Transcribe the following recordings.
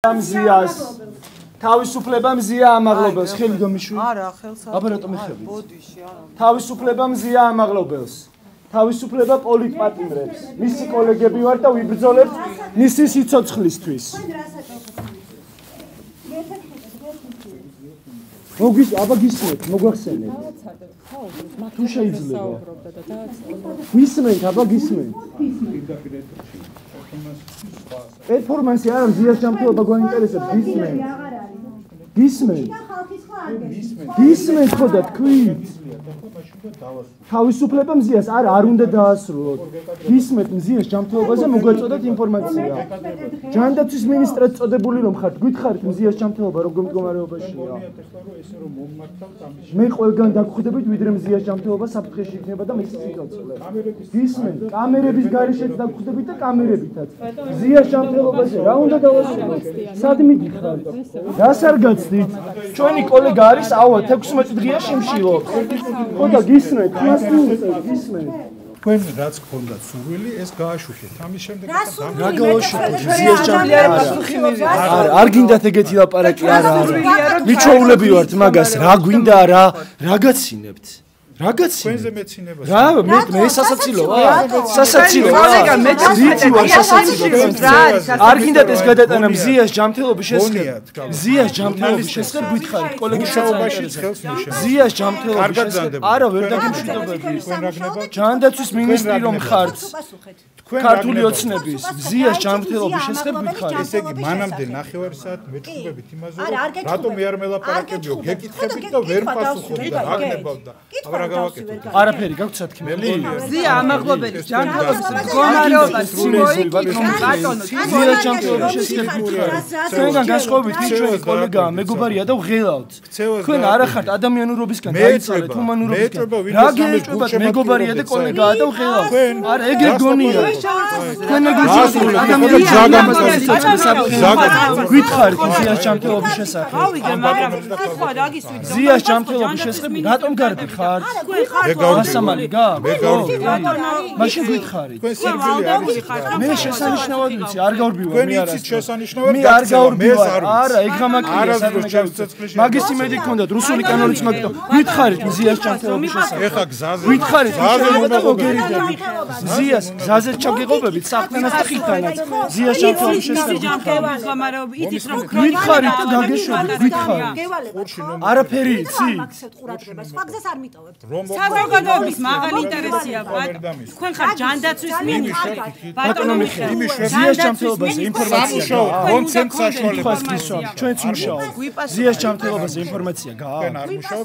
მზიას თავისუფლება მზია ამაღლობელს ხელი გომიშვი არა ხელს აბა რატომ ეხები ბოდიში არა თავისუფლება მზია ამაღლობელს თავისუფლება პოლიტპატიმრებს მისი კოლეგები ვარ და ვიბრძოლებთ მისი სიცოცხლისთვის მოგის აბა გისმენთ მოგვახსენეთ თუ შეიძლება გისმენთ აბა გისმენთ პერფორმანსი არა მზიას ჯანმრთელობა გვაინტერესებს გისმენთ ხოდა თქვით თავისუფლება მზიას არ უნდა დაასრულოთ გისმენთ მზიას ჯანმრთელობაზე მოგვეწოდეთ ინფორმაცია ჯანდაცვის მინისტრად წოდებული რომ ხართ გითხარით მზიას ჯანმრთელობა როგორ მდგომარეობაშია მე ყველგან დაგხვდებით ვიდრე მზიას ჯანმრთელობა საფრთხეში იქნება და მისი სიცოცხლე გისმენთ კამერების გარეშეც დაგხვდებით და კამერებითაც მზიას ჯანმრთელობაზე რა უნდა დავასრულოთ სად მიდიხართ რას არ გაცდით ჩვენი კოლეგა არის ავა 16 დღეა შემშილობს ხოდა გისმენთ გისმენთ თქვენ რაც გქონდათ სურვილი ეს გააშუქეთ ამის შემდეგ რა გააშუქეთ მზიას ჯანმრთელობა არ გინდათ ეგეთი ლაპარაკი არა მიჩვეულები ვართ მაგას რა გვინდა რა გაცინებთ რა თქვენზე მეცინებას რა მე სასაცილოა კოლეგა მე ვიცი ვარ სასაცილო არ გინდათ ეს გადატანა მზიას ჯანმრთელობის შესახებ მზიას ჯანმრთელობის შესახებ გითხარით კოლეგის მუშაობაში ხელს მიშენ მზიას ჯანმრთელობის შესახებ არა ვერ დაგიმშვიდობები ჯანდაცვის მინისტრი რომ ხართ ქართული ოცნების მზიას ჯანმრთელობის შესახებ გითხარით ესე იგი მანამდე ნახევარი საათ მეჭუბებით იმაზე რატომ მე არ მელაპარაკებიო გეკითხებით და ვერ პასუხობდი და აგნებავდა აბა რა გავაკეთოთ არაფერი გაქვთ სათქმელი მზია ამაღლობელის ჯანმრთელობის მდგომარეობა მზიას ჯანმრთელობის შესახებ გითხარით თქვენგან განსხვავებით ჩვენი კოლეგაა მეგობარია და ვღელავთ თქვენ არა ხართ ადამიანურობისგან დაიცალეთ ჰუმანურობისგან რა გეჭვებათ მეგობარია და კოლეგაა და ვღელავთ არა ეგრე გონია თქვენ ნეგოციაციები გითხარით მზიას ჯანმრთელობის შესახებ ავიგე მაგრამ თქვა რა გისვით მზიას ჯანმრთელობის შესახებ რატომ გარდი ხართ ასამალი მაშინ გითხარით მე შესანიშნავად ვიცი არ გავრბივარ მე არა მე არ გავრბივარ არა ეგ გამაკია მაგის იმედი გქონდათ რუსული კანონიც მაგდო გითხარით მზიას ჯანმრთელობის შესახებ ეხა გზაზე გითხარით მზიას გზაზე ჩაგეღობებით საფრთხენას და ხითანაც მზიას ჯანმრთელობის შესახებ გითხარით და გაგეშვებით გითხარით არაფერი იცი საზოგადოების მაღალი ინტერესია თქვენ ხართ ჯანდაცვის მინისტრი ბატონო მიხეილ მზიას ჯანმრთელობაზე ინფორმაცია კონცენტრ საშუალებას ჩვენც მუშაობთ მზიას ჯანმრთელობაზე ინფორმაცია გააქვთ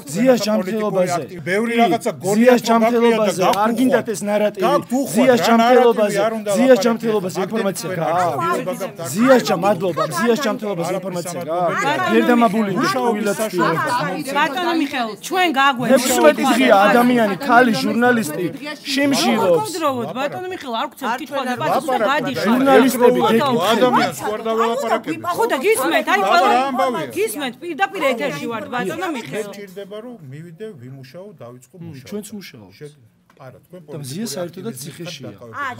მზიას ჯანმრთელობაზე ბევრი რაღაცა მზიას ჯანმრთელობაზე არ გინდათ ეს ნარატივი მზიას ჯანმრთელობაზე ინფორმაცია გააქვთ მადლობა მზიას ჯანმრთელობაზე ინფორმაცია გააქვთ ვერ დამაბულინდით უილად ბატონო მიხეილ ჩვენ გაგვეცეთ 16 დღეა ადამიანი ქალი ჟურნალისტი შემშილობს ბატონო მიხეილ არ გქცევთ კითხვაზე პასუხი გადი ჟურნალისტები ადამიანს ვარ დაველაპარაკები ხო და გისმენთ აი ყველა გისმენთ პირდაპირ ეთერში ვართ ბატონო მიხეილ ჭირდება რომ მივიდე ვიმუშაო დავიწყო მუშაობა ჩვენც მუშაობთ არა თქვენ მზია საერთოდაც ციხეშია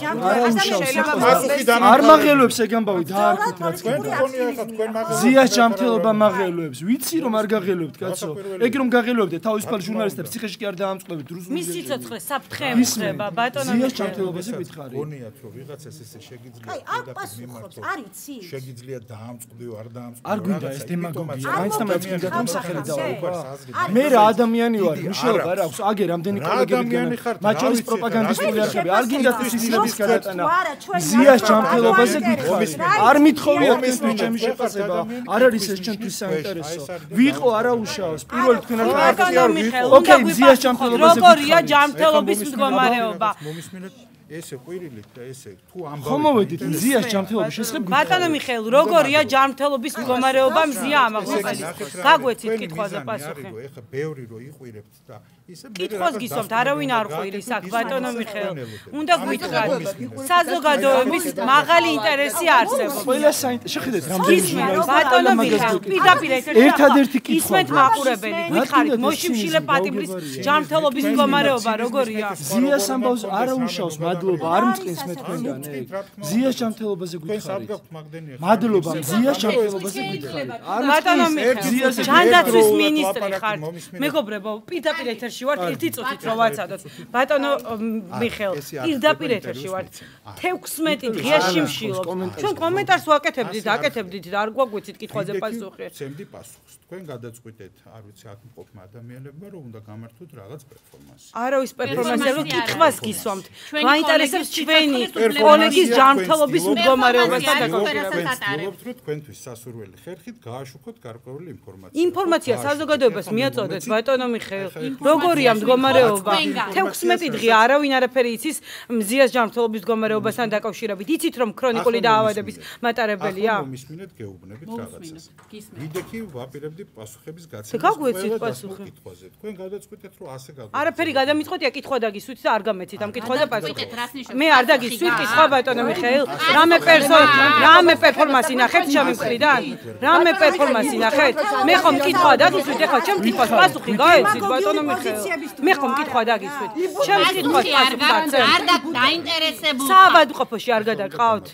ჯანმრთელობა არ მაღელვებს ეგ ამბავი დაარქვით რაც მზიას ჯანმრთელობა მაღელვებს ვიცი რომ არ გაღელვებთ კაცო ეგ რომ გაღელვებდეთ თავისუფალ ჟურნალისტებს ციხეში კი არ დაამწყობთ მის სიცოცხლე საფრთხეები ხდება ბატონო მზიას ჯანმრთელობაზე გითხარი გონიათ რომ ვიღაცას ესე შეგიძლია შეგიძლია დაამწყდიო არ დაამწყდიო არ გვინდა ეს დემაგოგია მაინც და მაინც გინდა რომ სახელი დავაყო მე რა ადამიანი ვარ მუშაობა რა აქვს აგერ რამდენი კოლეგები გქონდა მათ შორის პროპაგანდისტული არხები არ გინდათ ის ისლების გადატანა მზიას ჯანმრთელობაზე გითხარით არ მithოვიათ ეს ჩემი შეფასება არ არის ეს ჩემთვის საინტერესო ვიყო არაუშავს პირველ თქვენ არ ოკეი მზიას ჯანმრთელობაზე როგორია ჯანმრთელობის მდგომარეობა ესე ყვირილით და ესე თუ ამბავი ხომ მოვედით მზიას ჯანმრთელობის შესახებ ბატონო მიხეილ როგორია ჯანმრთელობის მდგომარეობა მზია ამაღლობელის გაგვეცით კითხვაზე პასუხი ეხა ბევრი რო იყვირებთ და ისე კითხვას გისვამთ არავინ არ ყვირის აქ ბატონო მიხეილ უნდა გვითხრათ საზოგადოების მაღალი ინტერესი არსებობს ყველა შეხედეთ რამდენი ჟურნალისტი ბატონო მიხეილ პირდაპირ ერთადერთი კითხვა ისმენთ მაყურებელი გითხარით მოშიმშილე პატიმრის ჯანმრთელობის მდგომარეობა როგორია მზიას ამბავს არაუშავს მადლობა მადლობა არ მწყინს მე თქვენგან ზიას ჯანმრთელობაზე გითხარით მადლობა ზიას ჯანმრთელობაზე გითხარით არ მწყინს ჯანდაცვის მინისტრი ხართ მეგობრებო პირდაპირ ეთერში ვართ ერთი წუთით რომ ვაცადოთ ბატონო მიხელ პირდაპირ ეთერში ვართ 16 დღეა შიმშილობ ჩვენ კომენტარს ვაკეთებდით აკეთებდით და არ გვაგვიცით კითხვაზე პასუხი ცემდი პასუხს თქვენ გადაწყვიტეთ არ ვიცი აქ მყოფმა ადამიანებმა რომ უნდა გამართოთ რაღაც პერფორმანსი არავის პერფორმანსი რომ კითხვას გისვამთ გვაინტერესებს ჩვენი კოლეგის ჯანმრთელობის მდგომარეობასთან დაკავშირებით ვცდილობთ რომ თქვენთვის სასურველი ხერხით გააშუქოთ გარკვეული ინფორმაცია საზოგადოებას მიაწოდეთ ბატონო მიხეილ როგორია მდგომარეობა 16 დღე არავინ არაფერი იცის მზიას ჯანმრთელობის მდგომარეობასთან დაკავშირებით იცით რომ ქრონიკული დაავადების მატარებელია ახლა მისმინეთ გეუბნებით რაღაცას ვიდექი ვაპირებდი პასუხების გაცემას გაგვეცით პასუხი კითხვაზე თქვენ გადაწყვიტეთ რომ ასე გავაკეთოთ არაფერი გადამიწყვეტია კითხვა დაგისვით და არ გამეცით ამ კითხვაზე პასუხი მე არ დაგისვით კითხვა ბატონო მიხეილ რამე პერფორმანსი ნახეთ ჩემი მხრიდან რამე პერფორმანსი ნახეთ მე ხომ კითხვა დაგისვით ეხლა ჩემ კითხვას პასუხი გაეცით ბატონო მიხეილ მე ხომ კითხვა დაგისვით ჩემ კითხვას პასუხი არ დაინტერესებულ საავადმყოფოში არ გადაყავთ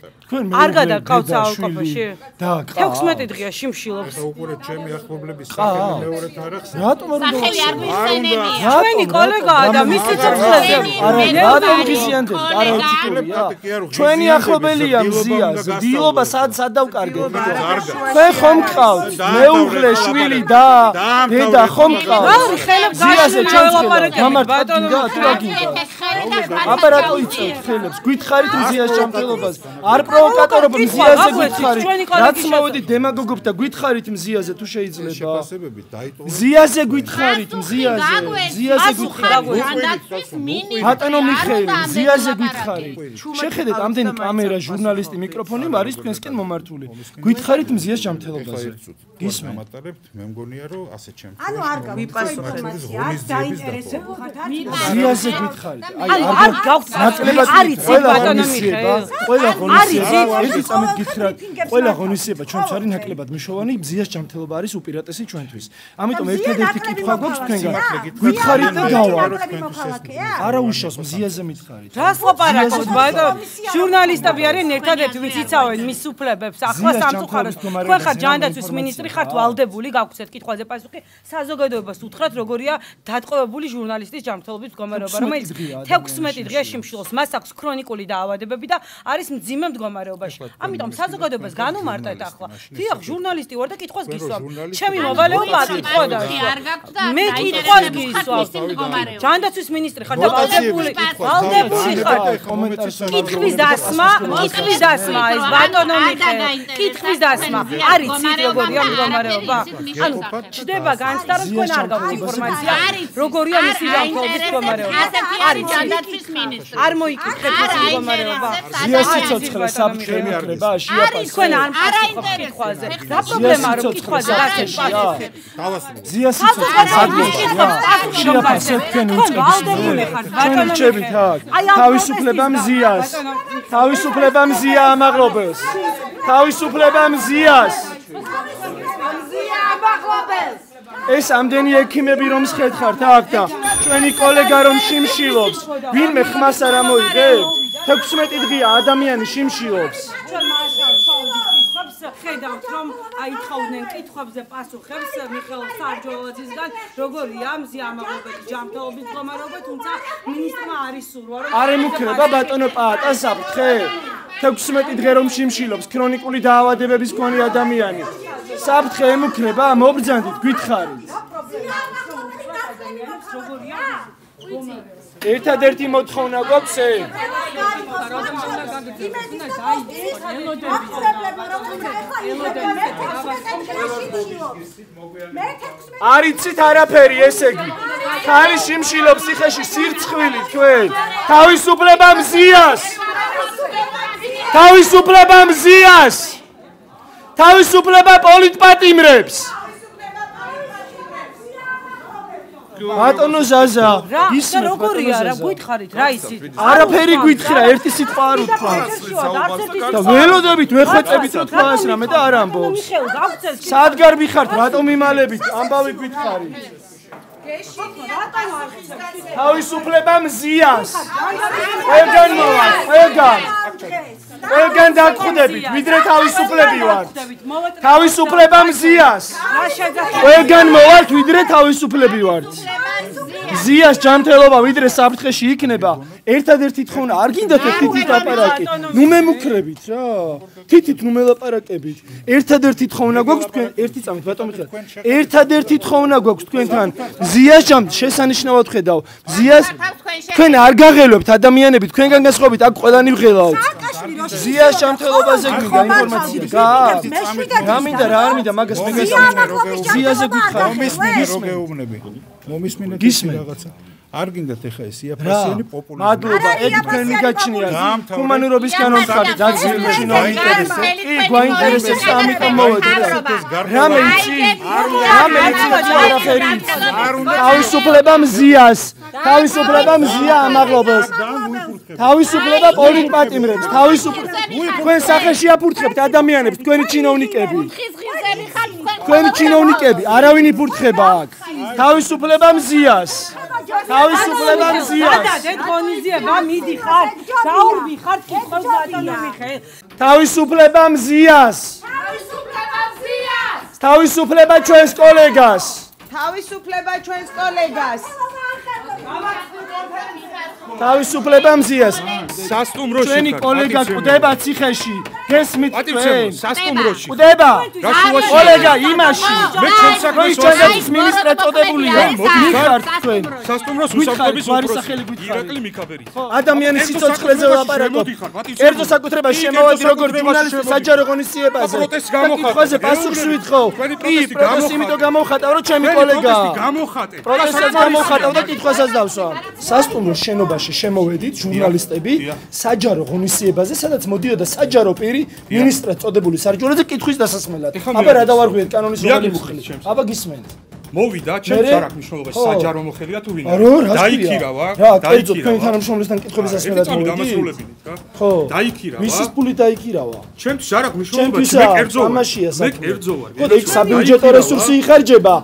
არ გადაყავთ საავადმყოფოში 16 დღეა შიმშილობს უყურეთ ჩემი ახლობლების სახელი მეორედ არ ახსენე რატომ არ არხსენებია ჩვენი კოლეგაა და მისი ცოცხლებზე რატომ გიზიანდებთ არაეთიკურია ჩვენი ახლობელია მზია დილობა სად დავკარგეთ თქვენ ხომ გყავთ მეუღლე შვილი და დედა ხომ გყავთ ზიაზე ჩამწვევა ბატონო თუ რა გინდა აბა რატო იწევთ ხელებს გითხარით მზიას ჯანმრთელობას არ პროვოკატორობ მზიაზე გითხარით რაც მოვედით დემაგოგობთ და გითხარით მზიაზე თუ შეიძლება მზიაზე გითხარით მზიაზე გითხარით ბატონო მიხეილ მზიაზე გითხარით შეხედეთ ამდენი კამერა ჟურნალისტი მიკროფონი არის თქვენსკენ მომართული გითხარით მზიას ჯანმრთელობაზე გისმენთ ამატარებთ მე მგონია რომ ასე ჩემს ანუ არ გავიფასოთ დაინტერესებულ ხართ მზიაზე გითხარით არ გავხსნათ არიცით ბატონო მიხეილ ყველა ღონისება ერთი წამით გითხრათ ყველა ღონისება ჩვენც არის ნაკლებად მნიშვნელოვანი მზიას ჯანმრთელობა არის უპირატესი ჩვენთვის ამიტომ ერთადერთი კითხვა გვაქვს თქვენგან გითხარით და დავარ არა უშავს მზიაზე მითხარით რას ლაპარაკობთ ბატონო ჟურნალისტები არიან ერთადერთი ვინც იცავენ მის უფლებებს ახლა სამწუხაროდ თქვენ ხართ ჯანდაცვის მინისტრი ხართ ვალდებული გაგვცეთ კითხვაზე პასუხი საზოგადოებას უთხრათ როგორია დატყვევებული ჟურნალისტის ჯანმრთელობის მდგომარეობა რომელიც 16 დღეა შიმშილობს მას აქვს ქრონიკული დაავადებები და არის მძიმე მდგომარეობაში ამიტომ საზოგადოებას განუმარტეთ ახლა დიახ ჟურნალისტი ვარ და კითხვას გისვამ ჩემი მოვალეობა კითხვა და მე კითხვას გისვამ ჯანდაცვის მინისტრი ხარ და ვალდებული ხარ კითხვის დასმა ეს ბატონო მიხეილ კითხვის დასმა არიცით როგორია მდგომარეობა ანუ ჩდება განცდა რომ თქვენ არ გაქვთ ინფორმაცია როგორია მისი ჯანმრთელობის მდგომარეობა არის ჯანდაცვის მინისტრი არ მოიკითხეთ მისი მდგომარეობა ზიას სიცოცხლე საფრთხე ემუქრება შეაპასუხეთ თქვენ არ კითხვაზე რა პრობლემაა რომ კითხვაზე გასცეთ პასუხი ზიას სიცოცხლე შეაპასუხეთ თქვენ უწყებთ ბატონო თავისუფლება მზია ამაღლობელს თავისუფლება მზიას ეს ამდენი ექიმები რომ შეთხართ აქ და ჩვენი კოლეგა რომ შიმშილობს ვინმე ხმას არ ამოიღებს 16 დღეა ადამიანი შიმშილობს ხედავთ რომ აითხოვდნენ კითხვებზე პასუხებს მიხეილ სარჯოლაძისგან როგორია მზია ამაღლობელი ჯანმრთელობის მდგომარეობა თუმცა მინისტრმა არის სურვა რომ არ ემუქრება ბატონო პაატა საფრთხე 16 დღე რომ შიმშილობს ქრონიკული დაავადებების მქონე ადამიანი საფრთხე ემუქრება მობრძანდით გითხარით ერთადერთი მოთხოვნა გვაქვს არიცით არაფერი ესე იგი ხარი შიმშილობს ციხეში სირცხვილი თქვენ თავისუფლება პოლიტპატიმრებს ბატონო ზაზა ისმენთ როგორია რა გითხარით რა იცით არაფერი გითხრა ერთი სიტყვა არ უთქვა და ველოდებით ვეხვეწებით რა თქვა ეს რამე და არ ამბობს სადგარ ვიხართ რატომ იმალებით ამბავი გითხარით თავისუფლება მზიას. ყველგან მოვა, ყველგან დაგხვდებით, ვიდრე თავისუფლები ვართ. თავისუფლება მზიას. ყველგან მოვართ, ვიდრე თავისუფლები ვართ. მზიას ჯანმრთელობა ვიდრე საფრთხეში იქნება, ერთადერთი თხოვნა არ გინდათ თითით ლაპარაკი. ნუ მემუქრებით რა. თითით ნუ მელაპარაკებით. ერთადერთი თხოვნა გვაქვს თქვენ, ერთი წამით ბატონო ხარ. ერთადერთი თხოვნა გვაქვს თქვენთან. მზიას ჯამთ შესანიშნავად ხედავ. მზიას თქვენ არ გაღელვებთ ადამიანები, თქვენგან გასხოვით, აქ ყველანი ვღელავთ. მზიას ჯანმრთელობაზე გვინდა ინფორმაცია. რა მინდა რა არ მინდა მაგას მზიაზე გითხარ. მომისმინეთ რაღაცა. არ გინდათ ეხა ეს იაფრასიანი პოპულიზმი. მადლობა, ეგ თქვენ მიგაჩნიათ. ჰუმანურობის კანონხართ დაძიებული ჩინოინტერესებს. კი, გვაინტერესებს ამიტომ მოვედით. რამე იცი? რამე იცი არაფერი. თავისუფლება მზიას. თავისუფლება მზია ამაღლობას. თავისუფლება პოლიტპატიმრებს. თავისუფლება თქვენ სახეში აფურთხებთ ადამიანებს, თქვენი ჩინოვნიკები. თქვენი ჩინოვნიკები, არავინ იფურთხება აქ. თავისუფლება მზიას. თავისუფლება მზიას. დადეთ ღონისძიება, მიდიხარ. დაურბი ხარ კითხავს ბატონო მიხეილ. თავისუფლება მზიას. თავისუფლება მზიას. თავისუფლება ჩვენს კოლეგას. თავისუფლება ჩვენს კოლეგას. თავისუფლება მზიას. სასტუმროში ჩვენი კოლეგა კვდება ციხეში. გესმით თქვენ? სასტუმროში. კვდება. რაშუაში? კოლეგა იმაში. მე ჩემ საქმეს ჩვენგანის მინისტრად წოდებულია. მიხართ თქვენ. სასტუმროს უსაფრთხოების უფროსი ირაკლი მიქაბერი. ადამიანის სიცოცხლეზე ვლაპარაკობ. კერძო საკუთრებას შემოვადი როგორც ჟურნალისტი საჯარო ღონისძიებაზე. პროტესტს გამოვხატე. კითხვაზე პასუხს ვითხოვ. კი, პროტესტი იმიტომ გამოვხატავ, რომ ჩემი კოლეგა. პროტესტს გამოვხატავ და კითხვასაც დავსვამ. სასტუმროს შენობაში შემოვედით ჟურნალისტები საჯარო ღონისძიებაზე, სადაც მოდიოდა საჯარო პირი მინისტრად წოდებული სარჯულოზე კითხვის დასასმელად. აბა რა დავარღვიეთ კანონის რომელი მუხლი. აბა გისმენთ. მოვიდა ჩემს არ აქვს მნიშვნელობა საჯარო მოხელია თუ ვინ დაიქირავა რა კერძო თქვენი თანამშრომლისგან კითხების დასმელად მოვიდი ხო დაიქირავა მისის პული დაიქირავა ჩემთვის არ აქვს მნიშვნელობა მე კერძო მე კერძო ვარ ხო და იქ საბიუჯეტო რესურსი იხარჯება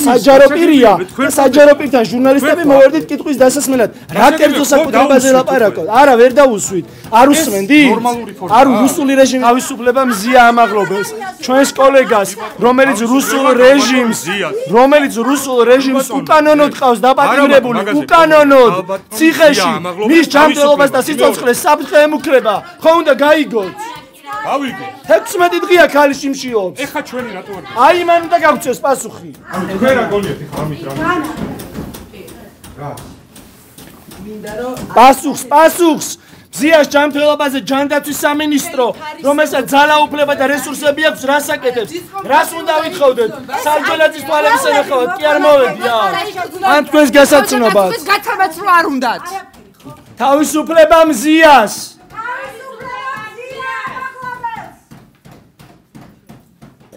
საჯარო პირია და საჯარო პირთან ჟურნალისტები მოვედით კითხვის დასასმელად რა კერძო საკუთრებაზე ლაპარაკობ არა ვერ დაუსვით არ უსმენდი არ რუსული რეჟიმი თავისუფლება მზია ამაღლობებს ჩვენს კოლეგას რომელიც რუსულ რეჟიმს უკანონოდ ყავს დაპატიმრებული უკანონოდ ციხეში მის ჯანმრთელობას და სიცოცხლეს საფრთხე ემუქრება ხო უნდა გაიგოთ გავიგე 16 დღეა ქალი შიმშიობს ეხა ჩვენი რატო არ აი მან უნდა გავწევს პასუხი თქვენ რა გონიათ ეხა ამით რა პასუხს მზიას ჯანმრთელობაზე ჯანდაცვის სამინისტრო, რომელსაც ძალაუფლება და რესურსები აქვს, რას აკეთებს? რას უნდა ვითხოვდეთ? სარჯელაძის თვალების ენახავად კი არ მოვედია. ან თქვენს გასაცნობად. თქვენს გაცემაც რო არ უნდათ. თავისუფლება მზიას.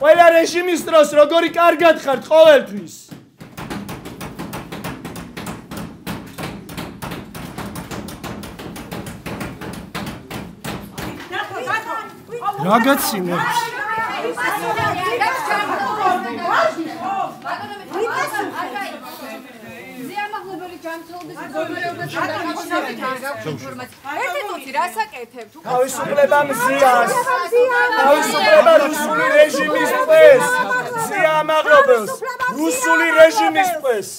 ყველა რეჟიმის დროს როგორი კარგად ხართ ყოველთვის. Ragazzineți! თავისუფლება მზიას! თავისუფლება რუსული რეჟიმის ტყვეს! მზია ამაღლობელს! რუსული რეჟიმის ტყვეს!